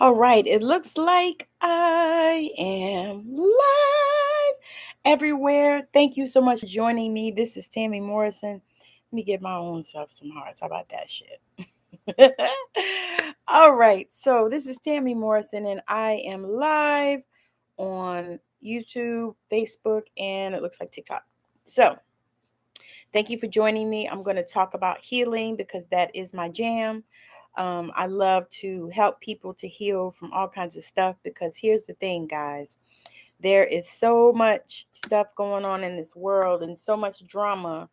All right, it looks like I am live everywhere. Thank you so much for joining me. This is Tammy Morrison. Let me give my own self some hearts. How about that shit? All right, so this is Tammy Morrison, and I am live on YouTube, Facebook, and it looks like TikTok. So, thank you for joining me. I'm going to talk about healing because that is my jam. I love to help people to heal from all kinds of stuff because here's the thing, guys. There is so much stuff going on in this world and so much drama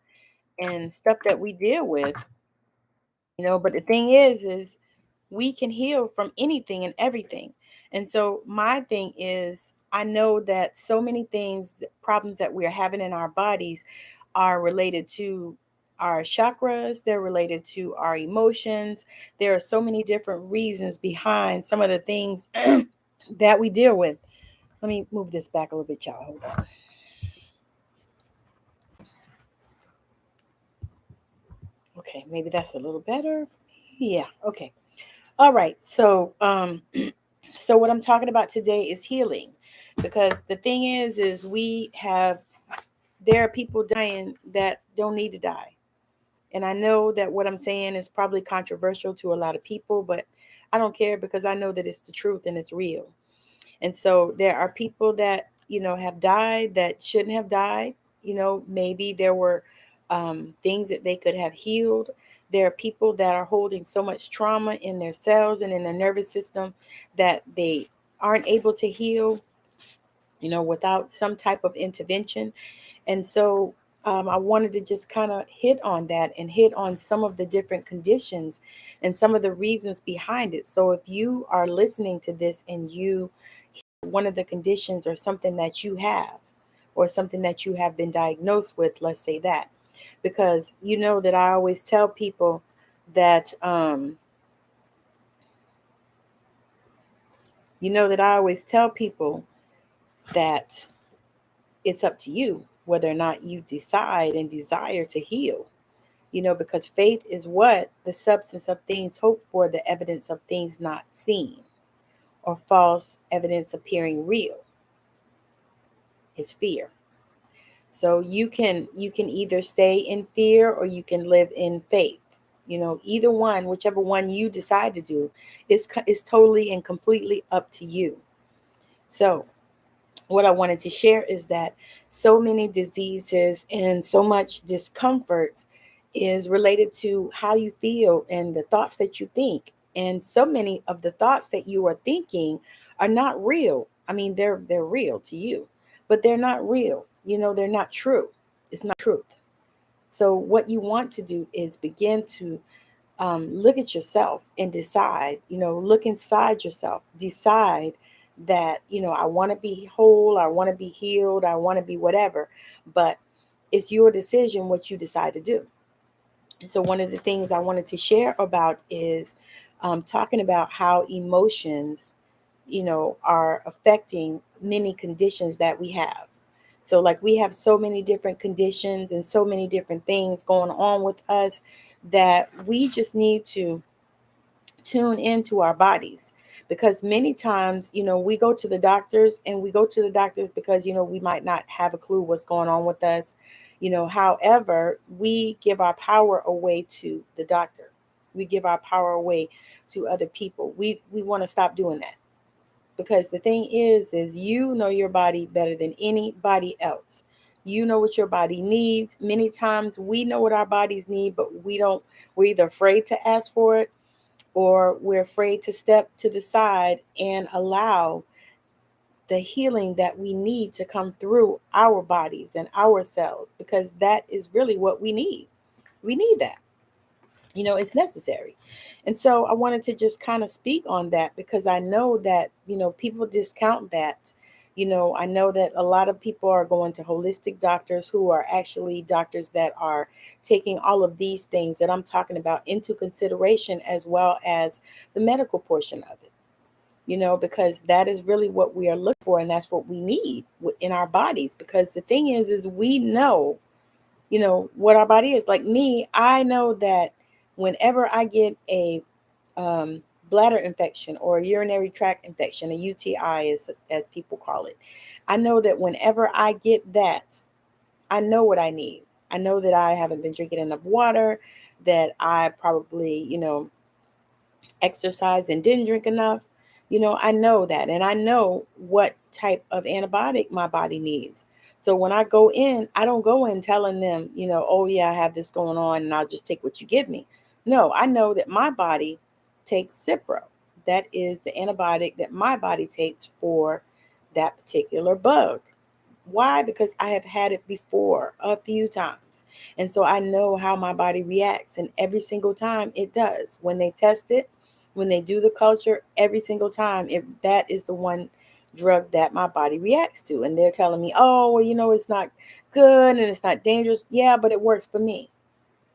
and stuff that we deal with, but the thing is we can heal from anything and everything. And so my thing is, I know that so many things, problems that we are having in our bodies are related to our chakras, they're related to our emotions. There are so many different reasons behind some of the things that we deal with. Let me move this back a little bit, y'all. Hold on. Okay, maybe that's a little better for me. Yeah, okay. All right. So what I'm talking about today is healing, because the thing is there are people dying that don't need to die. And I know that what I'm saying is probably controversial to a lot of people, but I don't care because I know that it's the truth and it's real. And so there are people that, have died that shouldn't have died. Maybe there were things that they could have healed. There are people that are holding so much trauma in their cells and in their nervous system that they aren't able to heal, without some type of intervention. And so I wanted to just kind of hit on that and hit on some of the different conditions and some of the reasons behind it. So if you are listening to this and one of the conditions or something that you have or something that you have been diagnosed with, let's say that, because that I always tell people that that it's up to you whether or not you decide and desire to heal. Because faith is what? The substance of things hoped for, the evidence of things not seen, or false evidence appearing real is fear. So you can either stay in fear or you can live in faith. Either one, whichever one you decide to do, is totally and completely up to you. So what I wanted to share is that so many diseases and so much discomfort is related to how you feel and the thoughts that you think. And so many of the thoughts that you are thinking are not real. I mean, they're real to you, but they're not real. They're not true. It's not truth. So what you want to do is begin to look at yourself and decide, look inside yourself, decide that, I want to be whole, I want to be healed, I want to be whatever, but it's your decision what you decide to do. And so one of the things I wanted to share about is talking about how emotions, are affecting many conditions that we have. So like we have so many different conditions and so many different things going on with us that we just need to tune into our bodies, because many times we go to the doctors, and we go to the doctors because we might not have a clue what's going on with us. However, we give our power away to the doctor. We give our power away to other people. We want to stop doing that, because the thing is you know your body better than anybody else. You know what your body needs. Many times we know what our bodies need, but we're either afraid to ask for it, or we're afraid to step to the side and allow the healing that we need to come through our bodies and our cells, because that is really what we need. We need that. It's necessary. And so I wanted to just kind of speak on that, because I know that, people discount that. I know that a lot of people are going to holistic doctors who are actually doctors that are taking all of these things that I'm talking about into consideration, as well as the medical portion of it, because that is really what we are looking for. And that's what we need in our bodies, because the thing is we know, what our body is. Like me, I know that whenever I get a bladder infection or a urinary tract infection, a UTI as people call it. I know that whenever I get that, I know what I need. I know that I haven't been drinking enough water, that I probably, exercised and didn't drink enough. I know that. And I know what type of antibiotic my body needs. So when I go in, I don't go in telling them, oh, yeah, I have this going on and I'll just take what you give me. No, I know that my body takes Cipro. That is the antibiotic that my body takes for that particular bug. Why? Because I have had it before a few times. And so I know how my body reacts. And every single time it does. When they test it, when they do the culture, every single time, that is the one drug that my body reacts to. And they're telling me, oh, well, it's not good and it's not dangerous. Yeah, but it works for me.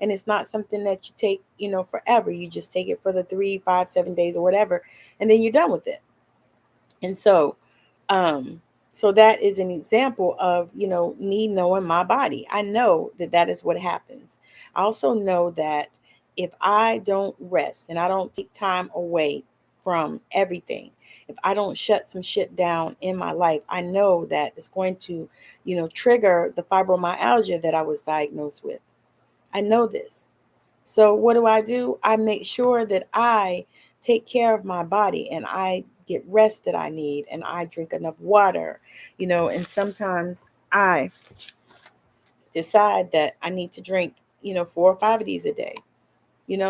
And it's not something that you take, forever. You just take it for the 3, 5, 7 days or whatever. And then you're done with it. And um, so that is an example of, me knowing my body. I know that is what happens. I also know that if I don't rest and I don't take time away from everything, if I don't shut some shit down in my life, I know that it's going to, trigger the fibromyalgia that I was diagnosed with. I know this. So what do? I make sure that I take care of my body and I get rest that I need and I drink enough water, and sometimes I decide that I need to drink, 4 or 5 of these a day,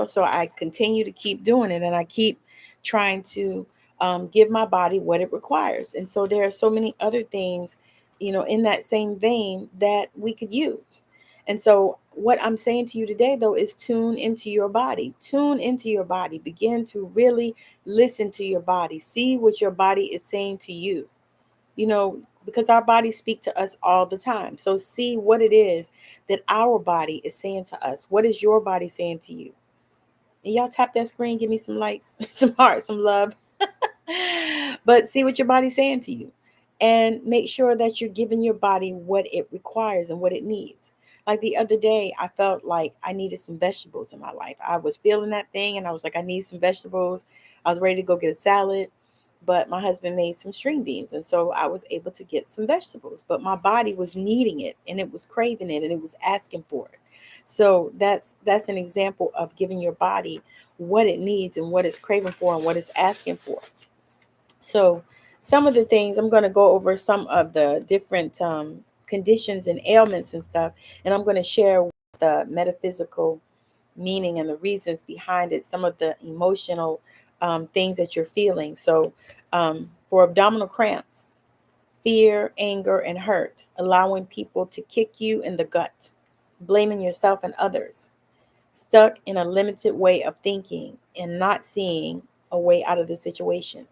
so I continue to keep doing it and I keep trying to give my body what it requires. And so there are so many other things, in that same vein that we could use. And so what I'm saying to you today, though, is tune into your body. Tune into your body. Begin to really listen to your body. See what your body is saying to you, because our bodies speak to us all the time. So see what it is that our body is saying to us. What is your body saying to you? And y'all tap that screen, give me some likes, some hearts, some love. But see what your body's saying to you. And make sure that you're giving your body what it requires and what it needs. Like the other day, I felt like I needed some vegetables in my life. I was feeling that thing and I was like, I need some vegetables. I was ready to go get a salad, but my husband made some string beans. And so I was able to get some vegetables, but my body was needing it and it was craving it and it was asking for it. So that's an example of giving your body what it needs and what it's craving for and what it's asking for. So some of the things I'm going to go over some of the different conditions and ailments and stuff, and I'm going to share the metaphysical meaning and the reasons behind it, some of the emotional things that you're feeling. So for abdominal cramps, fear, anger, and hurt, allowing people to kick you in the gut, blaming yourself and others, stuck in a limited way of thinking and not seeing a way out of the situation.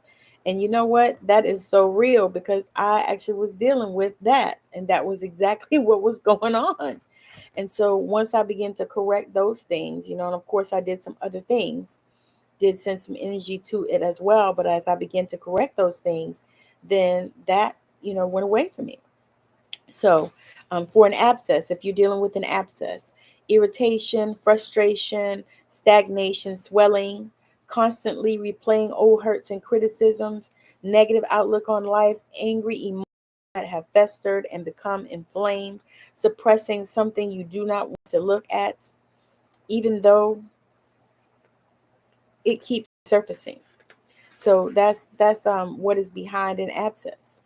And you know what? That is so real because I actually was dealing with that. And that was exactly what was going on. And so once I began to correct those things, and of course I did some other things, did send some energy to it as well. But as I began to correct those things, then that, went away from me. So for an abscess, if you're dealing with an abscess, irritation, frustration, stagnation, swelling, constantly replaying old hurts and criticisms, negative outlook on life, angry emotions that have festered and become inflamed, suppressing something you do not want to look at, even though it keeps surfacing. So that's what is behind an abscess.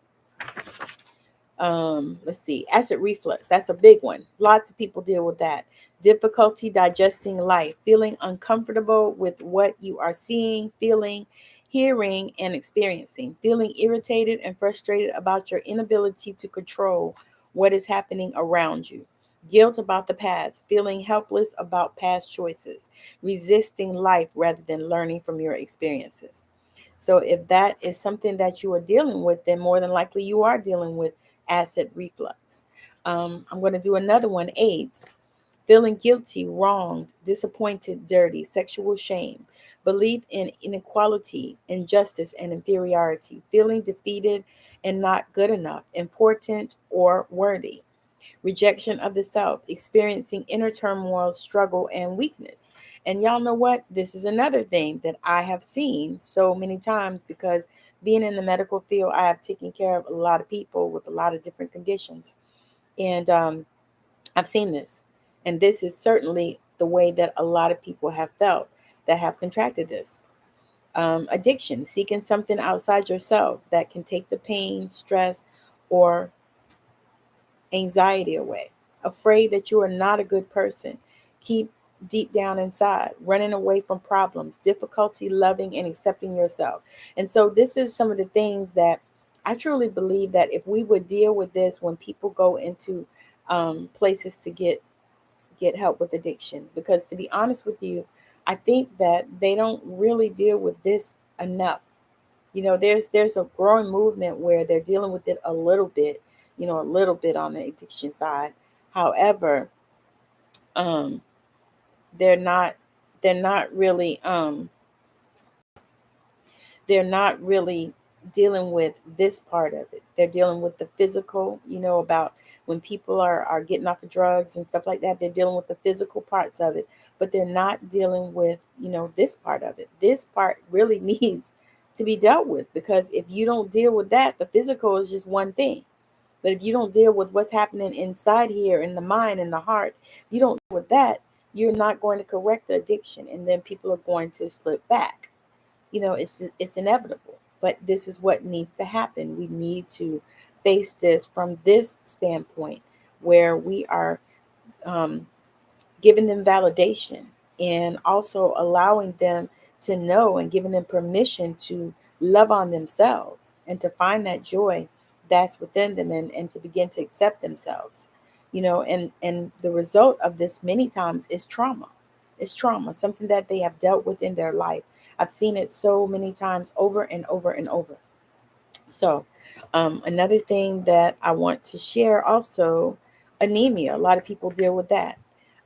Let's see, acid reflux. That's a big one. Lots of people deal with that. Difficulty digesting life, feeling uncomfortable with what you are seeing, feeling, hearing, and experiencing, feeling irritated and frustrated about your inability to control what is happening around you. Guilt about the past, feeling helpless about past choices, resisting life rather than learning from your experiences. So if that is something that you are dealing with, then more than likely you are dealing with acid reflux. I'm going to do another one, AIDS. Feeling guilty, wronged, disappointed, dirty, sexual shame, belief in inequality, injustice, and inferiority, feeling defeated and not good enough, important, or worthy. rejection of the self, experiencing inner turmoil, struggle, and weakness. And y'all know what? This is another thing that I have seen so many times because being in the medical field, I have taken care of a lot of people with a lot of different conditions. And I've seen this. And this is certainly the way that a lot of people have felt that have contracted this. Addiction, seeking something outside yourself that can take the pain, stress, or anxiety away. Afraid that you are not a good person. Keep deep down inside, running away from problems, difficulty loving and accepting yourself. And so this is some of the things that I truly believe that if we would deal with this when people go into places to get help with addiction, because to be honest with you, I think that they don't really deal with this enough. There's a growing movement where they're dealing with it a little bit, a little bit on the addiction side. However, um, they're not they're not really they're not really dealing with this part of it. They're dealing with the physical, about when people are getting off of drugs and stuff like that. They're dealing with the physical parts of it, but they're not dealing with, this part of it. This part really needs to be dealt with, because if you don't deal with that, the physical is just one thing. But if you don't deal with what's happening inside here in the mind and the heart, you don't deal with that, you're not going to correct the addiction. And then people are going to slip back. It's inevitable, but this is what needs to happen. We need to face this from this standpoint, where we are um, giving them validation and also allowing them to know and giving them permission to love on themselves and to find that joy that's within them, and to begin to accept themselves. And the result of this many times is trauma. It's trauma, something that they have dealt with in their life. I've seen it so many times over and over and over. So, another thing that I want to share also, anemia. A lot of people deal with that.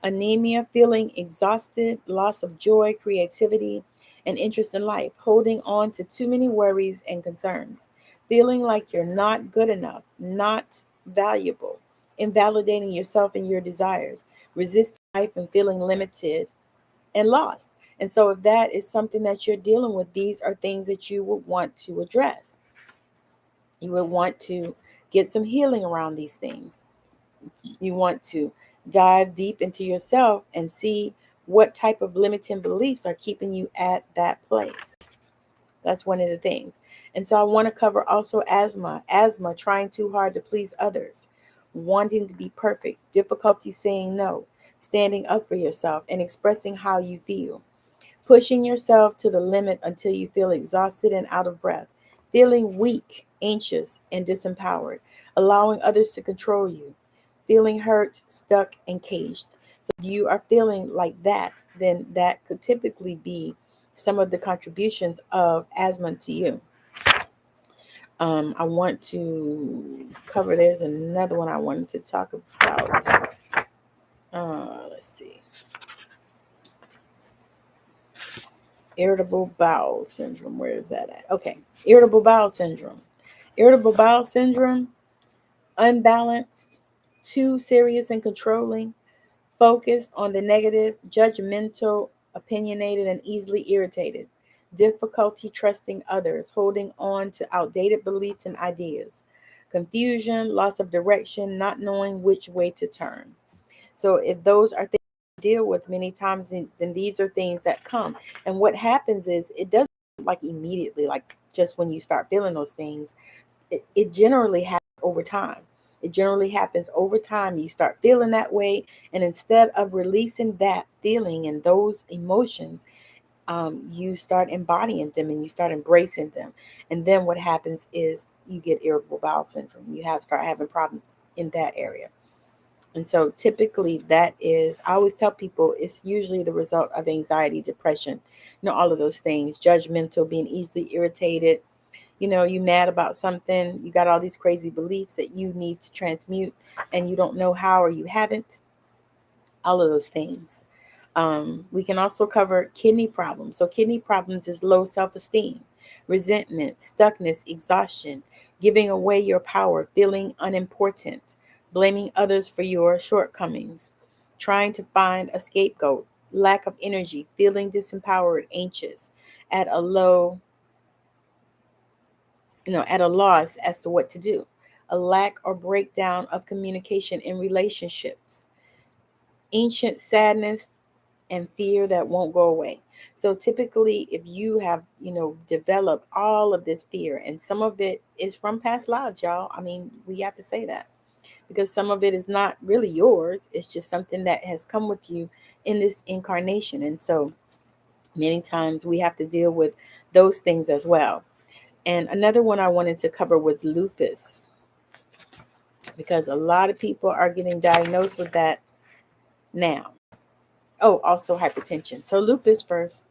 Anemia, feeling exhausted, loss of joy, creativity, and interest in life, holding on to too many worries and concerns, feeling like you're not good enough, not valuable, invalidating yourself and your desires, resisting life and feeling limited and lost. And so, if that is something that you're dealing with, these are things that you would want to address. You would want to get some healing around these things. You want to dive deep into yourself and see what type of limiting beliefs are keeping you at that place. That's one of the things. And so I want to cover also asthma, trying too hard to please others, wanting to be perfect, difficulty saying no, standing up for yourself and expressing how you feel, pushing yourself to the limit until you feel exhausted and out of breath, feeling weak, anxious, and disempowered, allowing others to control you, feeling hurt, stuck, and caged. So if you are feeling like that, then that could typically be some of the contributions of asthma to you. I want to cover, there's another one I wanted to talk about. Let's see. Irritable bowel syndrome. Where is that at? Okay. Irritable bowel syndrome. Irritable bowel syndrome, unbalanced, too serious and controlling, focused on the negative, judgmental, opinionated, and easily irritated, difficulty trusting others, holding on to outdated beliefs and ideas, confusion, loss of direction, not knowing which way to turn. So if those are things you deal with many times, then these are things that come. And what happens is it doesn't like immediately, like just when you start feeling those things. It generally happens over time. It generally happens over time. You start feeling that way, and instead of releasing that feeling and those emotions, you start embodying them and you start embracing them. And then what happens is you get irritable bowel syndrome. You start having problems in that area. And so typically that is, I always tell people, it's usually the result of anxiety, depression, all of those things, judgmental, being easily irritated. You mad about something, you got all these crazy beliefs that you need to transmute and you don't know how, or you haven't, all of those things. We can also cover kidney problems. So kidney problems is low self-esteem, resentment, stuckness, exhaustion, giving away your power, feeling unimportant, blaming others for your shortcomings, trying to find a scapegoat, lack of energy, feeling disempowered, anxious, at a low, at a loss as to what to do, a lack or breakdown of communication in relationships, ancient sadness and fear that won't go away. So typically, if you have, developed all of this fear, and some of it is from past lives, y'all. I mean, we have to say that because some of it is not really yours. It's just something that has come with you in this incarnation. And so many times we have to deal with those things as well. And another one I wanted to cover was lupus, because a lot of people are getting diagnosed with that now. Oh, also hypertension. So lupus first.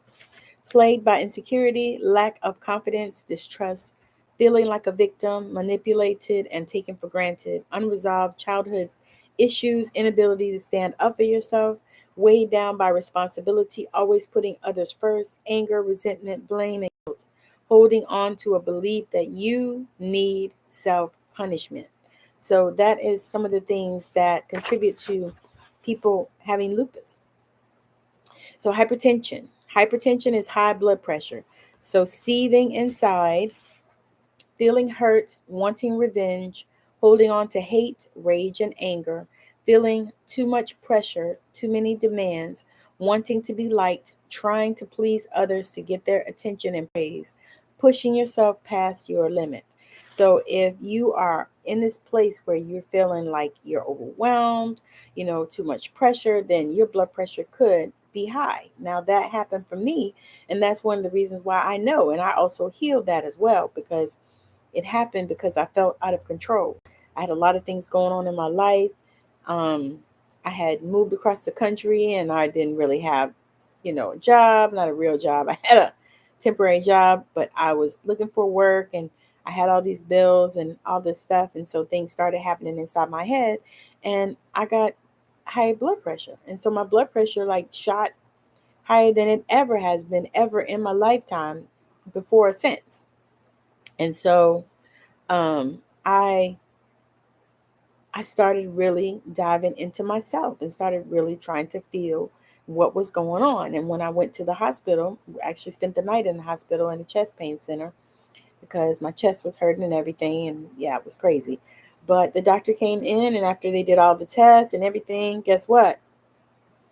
Plagued by insecurity, lack of confidence, distrust, feeling like a victim, manipulated and taken for granted, unresolved childhood issues, inability to stand up for yourself, weighed down by responsibility, always putting others first, anger, resentment, blame, and guilt, holding on to a belief that you need self-punishment. So that is some of the things that contribute to people having lupus. So hypertension. Hypertension is high blood pressure. So seething inside, feeling hurt, wanting revenge, holding on to hate, rage, and anger, feeling too much pressure, too many demands, wanting to be liked, trying to please others to get their attention and praise, pushing yourself past your limit. So if you are in this place where you're feeling like you're overwhelmed, too much pressure, then your blood pressure could be high. Now that happened for me, and that's one of the reasons why I know, and I also healed that as well, because it happened because I felt out of control. I had a lot of things going on in my life. Um, I had moved across the country and I didn't really have, a job, not a real job. I had a temporary job, but I was looking for work and I had all these bills and all this stuff. And so things started happening inside my head and I got high blood pressure. And so my blood pressure like shot higher than it ever has been ever in my lifetime before or since. And so um, I I started really diving into myself and started really trying to feel what was going on. And when I went to the hospital, I actually spent the night in the hospital in the chest pain center because my chest was hurting and everything. And yeah, it was crazy. But the doctor came in, and after they did all the tests and everything, guess what?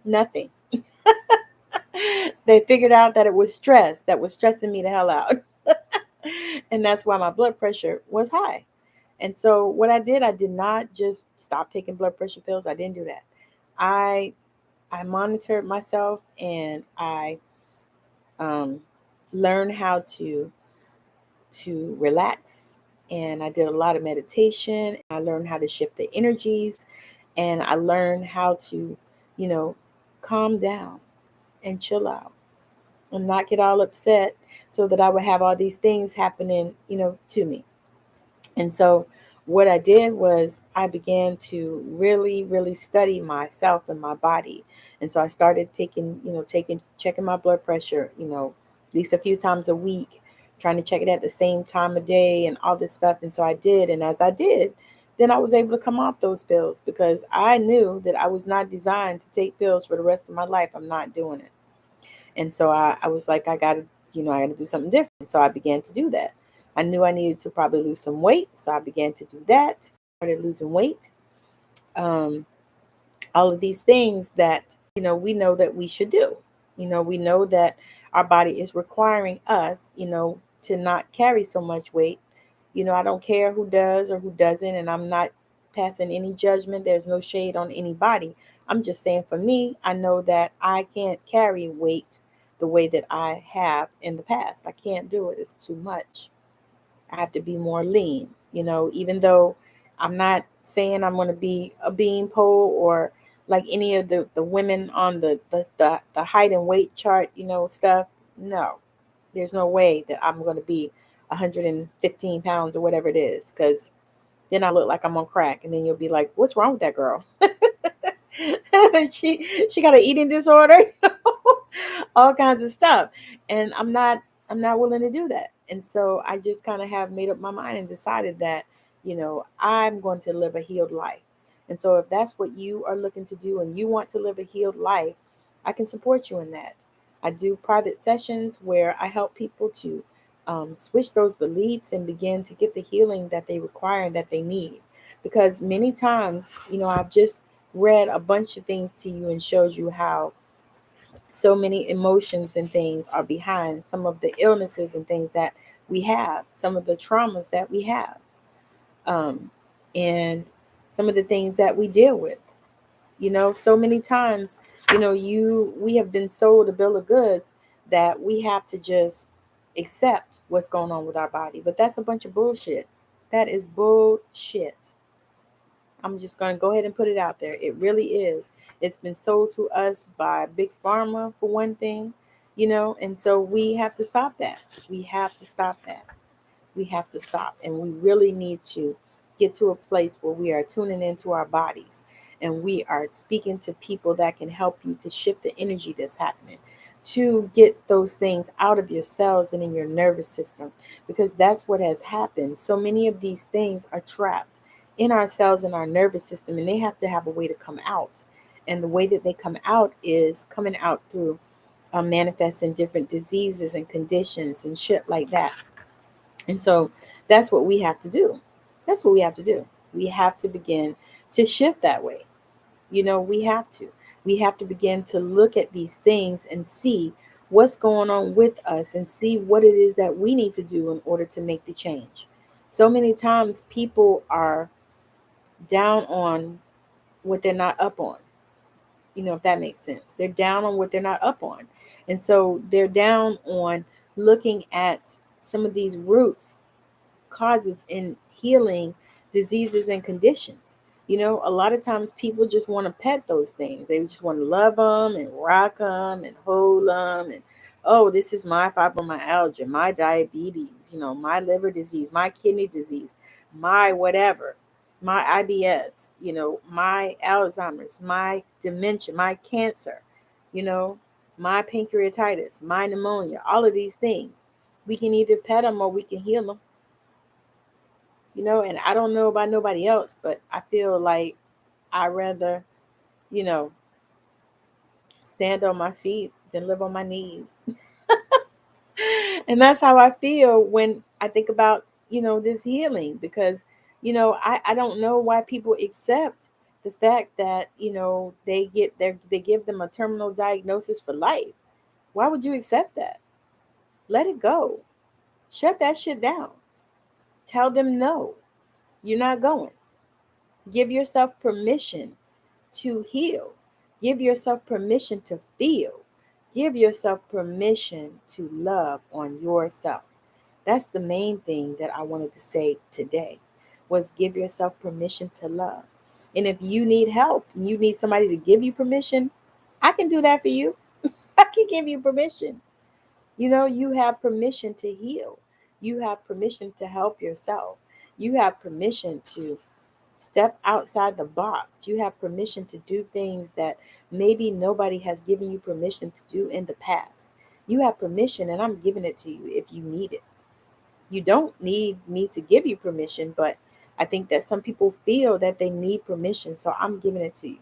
Nothing. They figured out that it was stress that was stressing me the hell out. And that's why my blood pressure was high. And so what I did not just stop taking blood pressure pills. I didn't do that. I I monitored myself and I um, learned how to relax. And I did a lot of meditation. I learned how to shift the energies, and I learned how to, you know, calm down and chill out and not get all upset, so that I would have all these things happening, to me. And so what I did was I began to really, really study myself and my body. And so I started checking my blood pressure, at least a few times a week, trying to check it at the same time of day and all this stuff. And so I did. And as I did, then I was able to come off those pills because I knew that I was not designed to take pills for the rest of my life. I'm not doing it. And so I was like, I got to do something different. So I began to do that. I knew I needed to probably lose some weight. So I began to do that. Started losing weight. Um, all of these things that, we know that we should do. We know that our body is requiring us, to not carry so much weight. I don't care who does or who doesn't. And I'm not passing any judgment. There's no shade on anybody. I'm just saying for me, I know that I can't carry weight the way that I have in the past. I can't do it. It's too much. I have to be more lean, even though I'm not saying I'm going to be a bean pole or like any of the women on the height and weight chart, stuff. No, there's no way that I'm going to be 115 pounds or whatever it is, because then I look like I'm on crack. And then you'll be like, what's wrong with that girl? she got an eating disorder, all kinds of stuff. And I'm not willing to do that. And so I just kind of have made up my mind and decided that, I'm going to live a healed life. And so if that's what you are looking to do and you want to live a healed life, I can support you in that. I do private sessions where I help people to switch those beliefs and begin to get the healing that they require and that they need. Because many times, I've just read a bunch of things to you and showed you how so many emotions and things are behind some of the illnesses and things that we have, some of the traumas that we have, um, and some of the things that we deal with. So many times, we have been sold a bill of goods that we have to just accept what's going on with our body. But that's a bunch of bullshit. That is bullshit. I'm just going to go ahead and put it out there. It really is. It's been sold to us by Big Pharma, for one thing, and so we have to stop that. We have to stop that. We have to stop. And we really need to get to a place where we are tuning into our bodies and we are speaking to people that can help you to shift the energy that's happening, to get those things out of your cells and in your nervous system, because that's what has happened. So many of these things are trapped in our cells and our nervous system, and they have to have a way to come out. And the way that they come out is coming out through manifesting different diseases and conditions and shit like that. And so that's what we have to do. That's what we have to do. We have to begin to shift that way. We have to. We have to begin to look at these things and see what's going on with us and see what it is that we need to do in order to make the change. So many times people are down on what they're not up on. If that makes sense. They're down on what they're not up on. And so they're down on looking at some of these roots causes in healing diseases and conditions. A lot of times people just want to pet those things. They just want to love them and rock them and hold them. And, oh, this is my fibromyalgia, my diabetes, my liver disease, my kidney disease, my whatever, my IBS, my Alzheimer's, my dementia, my cancer, you know, my pancreatitis, my pneumonia, all of these things. We can either pet them or we can heal them. And I don't know about nobody else, but I feel like I rather, you know, stand on my feet than live on my knees. And that's how I feel when I think about, this healing, because, I don't know why people accept the fact that, they give them a terminal diagnosis for life. Why would you accept that? Let it go. Shut that shit down. Tell them no, you're not going. Give yourself permission to heal. Give yourself permission to feel. Give yourself permission to love on yourself. That's the main thing that I wanted to say today, was give yourself permission to love. And if you need help, you need somebody to give you permission, I can do that for you. I can give you permission. You have permission to heal. You have permission to help yourself. You have permission to step outside the box. You have permission to do things that maybe nobody has given you permission to do in the past. You have permission, and I'm giving it to you if you need it. You don't need me to give you permission, but I think that some people feel that they need permission, so I'm giving it to you.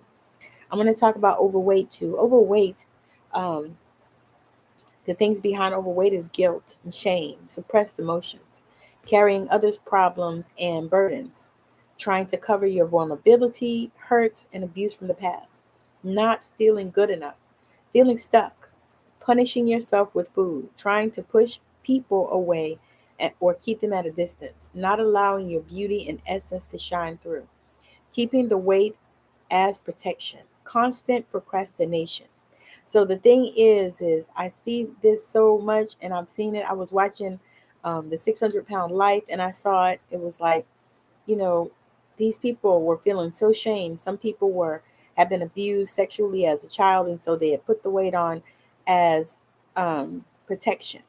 I'm going to talk about overweight too. Overweight, um, the things behind overweight is guilt and shame, suppressed emotions, carrying others' problems and burdens, trying to cover your vulnerability, hurt, and abuse from the past, not feeling good enough, feeling stuck, punishing yourself with food, trying to push people away or keep them at a distance, not allowing your beauty and essence to shine through, keeping the weight as protection, constant procrastination. So the thing is I see this so much, and I've seen it. I was watching the 600-pound life, and I saw it. It was like, you know, these people were feeling so shamed. Some people had been abused sexually as a child, and so they had put the weight on as protection.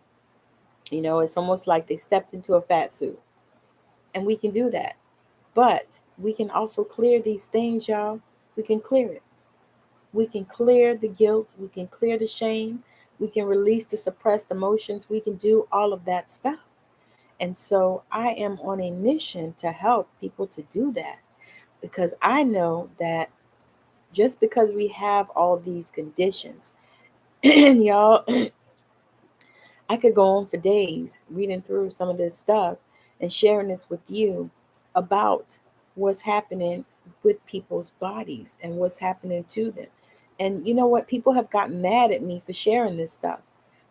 It's almost like they stepped into a fat suit, and we can do that. But we can also clear these things, y'all. We can clear it. We can clear the guilt. We can clear the shame. We can release the suppressed emotions. We can do all of that stuff. And so I am on a mission to help people to do that. because I know that just because we have all these conditions, and y'all, I could go on for days reading through some of this stuff and sharing this with you about what's happening with people's bodies and what's happening to them. And you know what? People have gotten mad at me for sharing this stuff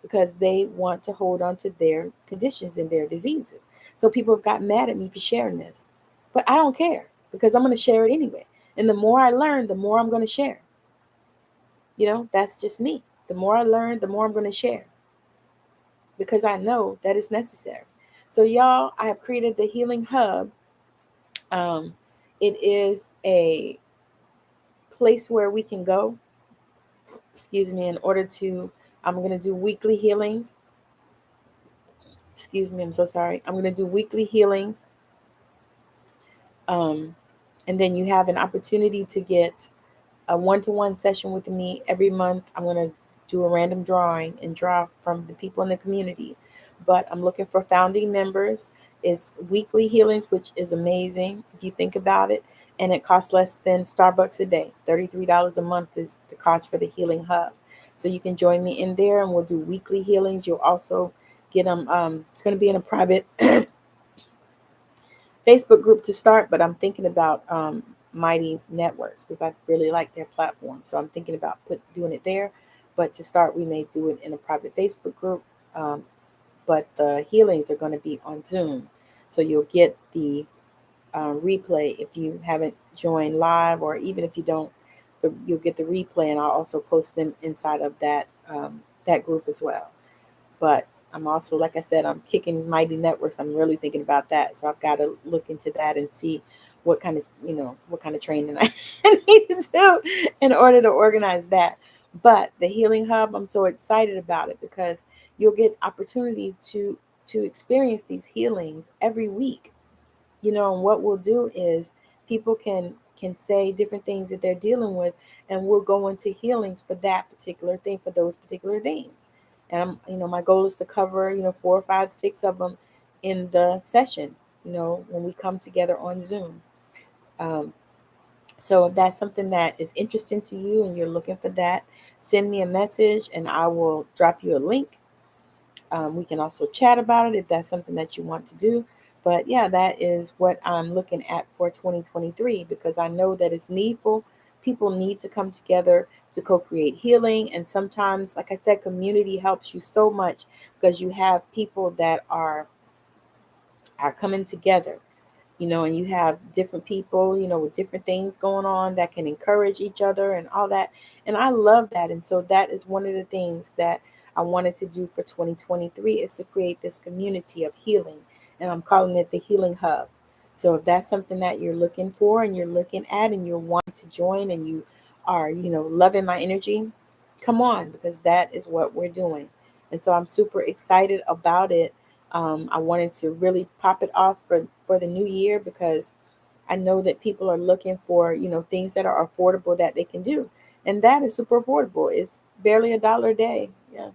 because they want to hold on to their conditions and their diseases. So people have gotten mad at me for sharing this. But I don't care because I'm going to share it anyway. And the more I learn, the more I'm going to share. That's just me. The more I learn, the more I'm going to share because I know that it's necessary. So, y'all, I have created the Healing Hub. Um, it is a place where we can go, in order to, I'm going to do weekly healings. I'm so sorry. I'm going to do weekly healings. And then you have an opportunity to get a one-to-one session with me every month. I'm going to do a random drawing and draw from the people in the community. But I'm looking for founding members. It's weekly healings, which is amazing if you think about it. And it costs less than Starbucks a day. $33 a month is the cost for the Healing Hub. So you can join me in there and we'll do weekly healings. You'll also get them. It's going to be in a private Facebook group to start, but I'm thinking about Mighty Networks because I really like their platform. So I'm thinking about doing it there. But to start, we may do it in a private Facebook group. But the healings are going to be on Zoom. So you'll get the replay if you haven't joined live, or even if you don't, you'll get the replay, and I'll also post them inside of that group as well. But I'm also, like I said, I'm kicking Mighty Networks. I'm really thinking about that. So I've got to look into that and see what kind of training I need to do in order to organize that. But the Healing Hub, I'm so excited about it because you'll get opportunity to experience these healings every week. And what we'll do is people can say different things that they're dealing with, and we'll go into healings for that particular thing, for those particular things. And my goal is to cover 4, 5, 6 of them in the session, when we come together on Zoom. So if that's something that is interesting to you and you're looking for that, send me a message and I will drop you a link. We can also chat about it if that's something that you want to do. But yeah, that is what I'm looking at for 2023 because I know that it's needful. People need to come together to co-create healing. And sometimes, like I said, community helps you so much because you have people that are coming together, and you have different people, with different things going on that can encourage each other and all that. And I love that. And so that is one of the things that I wanted to do for 2023 is to create this community of healing. And I'm calling it the Healing Hub. So if that's something that you're looking for and you're looking at and you're wanting to join and you are, loving my energy, come on, because that is what we're doing. And so I'm super excited about it. I wanted to really pop it off for the new year because I know that people are looking for, things that are affordable that they can do. And that is super affordable. It's barely $1 a day. Yeah.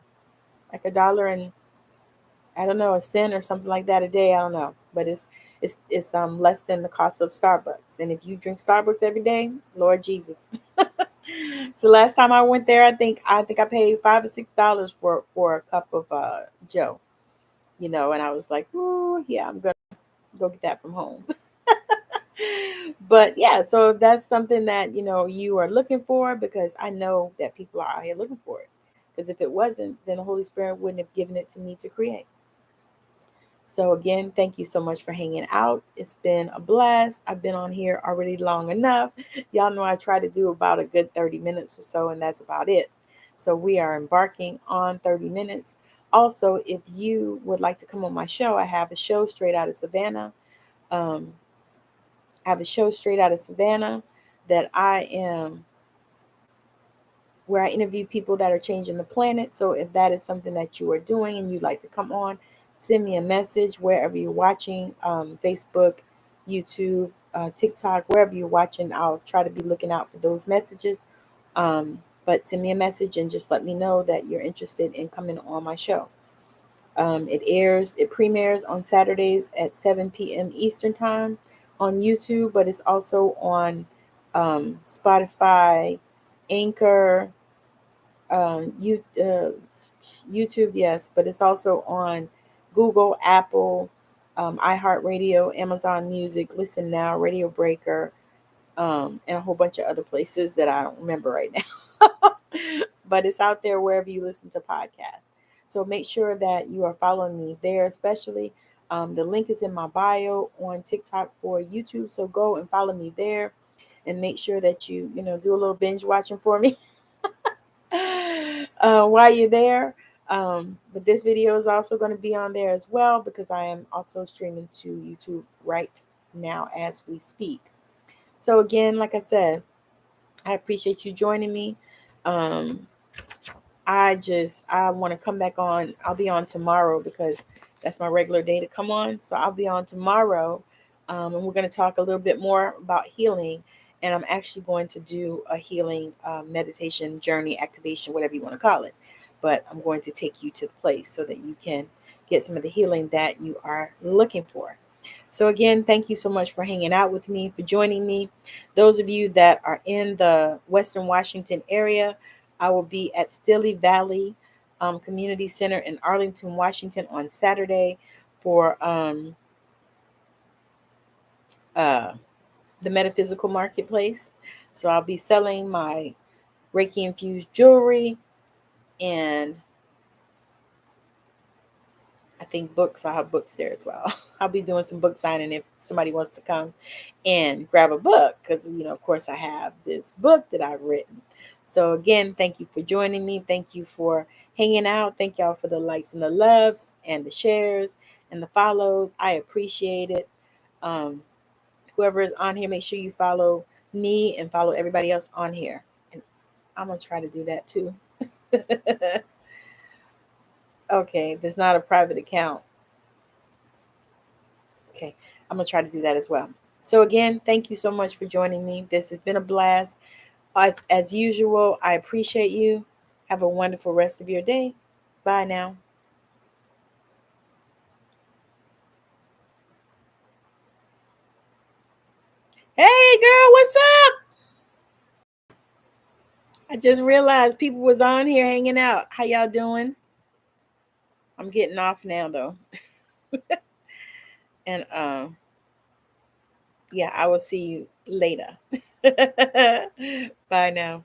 Like $1 and I don't know, a cent or something like that a day. I don't know. But it's less than the cost of Starbucks. And if you drink Starbucks every day, Lord Jesus. So last time I went there, I think I paid $5 or $6 for a cup of Joe. And I was like, oh yeah, I'm gonna go get that from home. But yeah, so that's something that you are looking for, because I know that people are out here looking for it. Because if it wasn't, then the Holy Spirit wouldn't have given it to me to create. So again, thank you so much for hanging out. It's been a blast. I've been on here already long enough. Y'all know I try to do about a good 30 minutes or so, and that's about it. So we are embarking on 30 minutes. Also, if you would like to come on my show, I have a show straight out of Savannah. That where I interview people that are changing the planet. So if that is something that you are doing and you'd like to come on, send me a message wherever you're watching, Facebook, YouTube, TikTok, wherever you're watching. I'll try to be looking out for those messages. But send me a message and just let me know that you're interested in coming on my show. It premieres on Saturdays at 7 p.m. Eastern time on YouTube, but it's also on Spotify, Anchor, YouTube, yes, but it's also on Google, Apple, iHeartRadio, Amazon Music, Listen Now, Radio Breaker, and a whole bunch of other places that I don't remember right now. But it's out there wherever you listen to podcasts. So make sure that you are following me there, especially. The link is in my bio on TikTok for YouTube. So go and follow me there and make sure that you do a little binge watching for me while you're there. But this video is also going to be on there as well because I am also streaming to YouTube right now as we speak. So again, like I said, I appreciate you joining me. I want to come back on. I'll be on tomorrow because that's my regular day to come on. So I'll be on tomorrow, and we're going to talk a little bit more about healing. And I'm actually going to do a healing meditation journey, activation, whatever you want to call it. But I'm going to take you to the place so that you can get some of the healing that you are looking for. So again, thank you so much for hanging out with me, for joining me. Those of you that are in the Western Washington area, I will be at Stille Valley Community Center in Arlington, Washington on Saturday for the Metaphysical Marketplace. So I'll be selling my Reiki infused jewelry and I think books. I'll have books there as well. I'll be doing some book signing if somebody wants to come and grab a book because, of course, I have this book that I've written. So again, thank you for joining me. Thank you for hanging out. Thank y'all for the likes and the loves and the shares and the follows. I appreciate it. Whoever is on here, make sure you follow me and follow everybody else on here. And I'm going to try to do that too. Okay, if it's not a private account. Okay, I'm going to try to do that as well. So again, thank you so much for joining me. This has been a blast. As usual, I appreciate you. Have a wonderful rest of your day. Bye now. Hey girl, what's up? I just realized people was on here hanging out. How y'all doing? I'm getting off now though. And yeah, I will see you later. Bye now.